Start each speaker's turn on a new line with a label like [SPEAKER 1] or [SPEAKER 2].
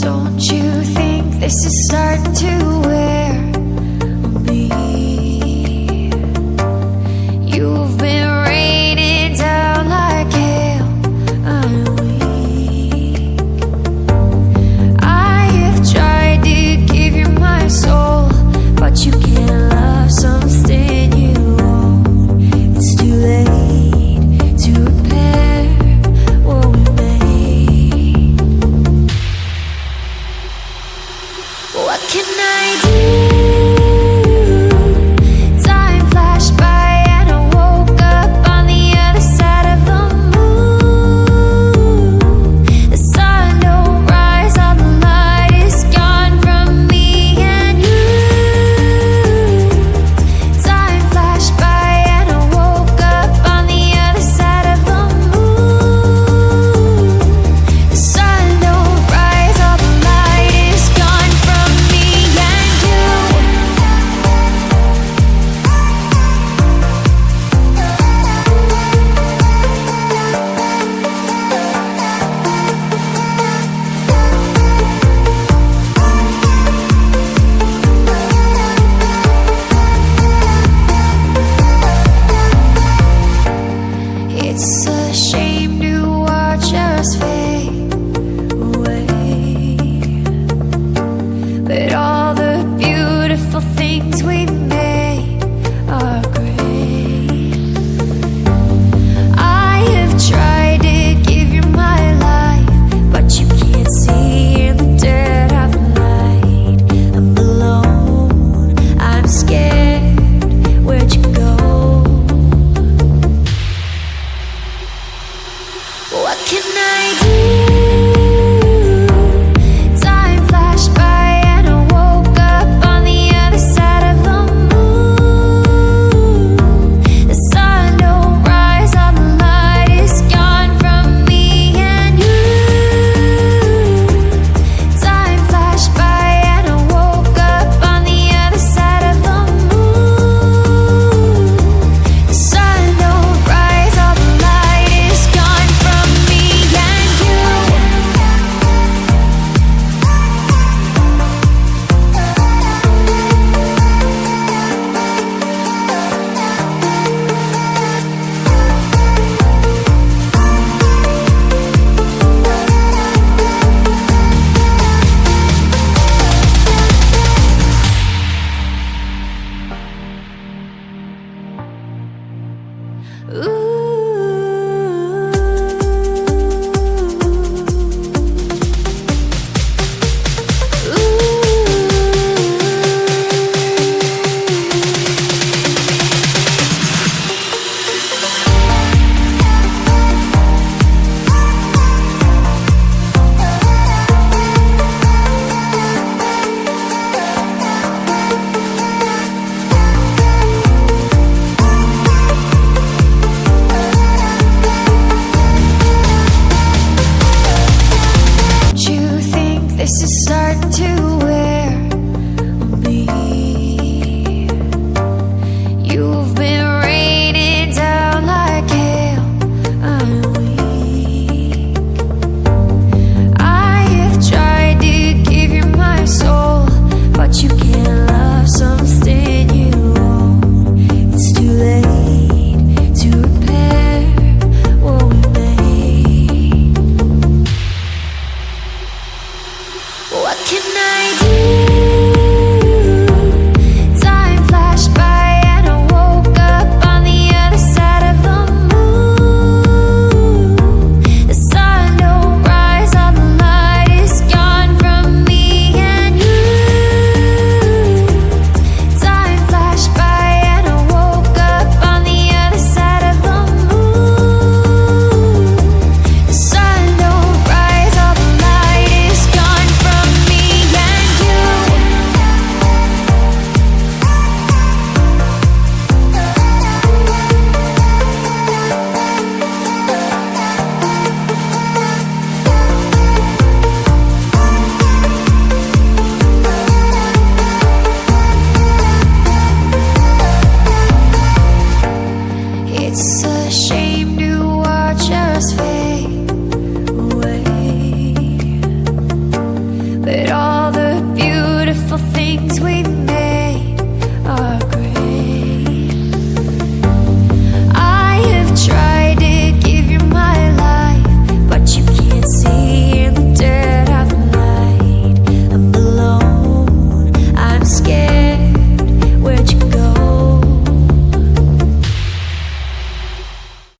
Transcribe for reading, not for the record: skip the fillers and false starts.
[SPEAKER 1] Don't you think this is starting to wear on me? You've been raining down like hail. I'm weak. I have tried to give you my soul, but you can't love something you own. It's too late to repair what we made. What can I do? Time flashed by and I woke up on the other side of the moon. The sun don't rise, all the light is gone from me and you. Time flashed by and I woke up on the other side of the moon. The sun don't rise, all the light is gone from me and you. It's a shame to watch us fade away, but all the beautiful things we made are great. I have tried to give you my life, but you can't see in the dead of night. I'm alone, I'm scared, where'd you go? What can I do? Time flashed by and I woke up on the other side of the moon. The sun don't rise, all the light is gone from me and you. Time flashed by and I woke up on the other side of the moon. The sun don't rise, all the light is gone from me and you. Don't you think this is starting to wear on me? You've been raining down like hail. I'm weak. I have tried to give you my soul, but you can't love something you own. It's too late to repair what we made. What can I do? Time flashed by and I woke up on the other side of the moon. The sun don't rise, all the light is gone from me and you. Time flashed by and I woke up on the other side of the moon. The sun don't rise, all the light is gone from me and you. but all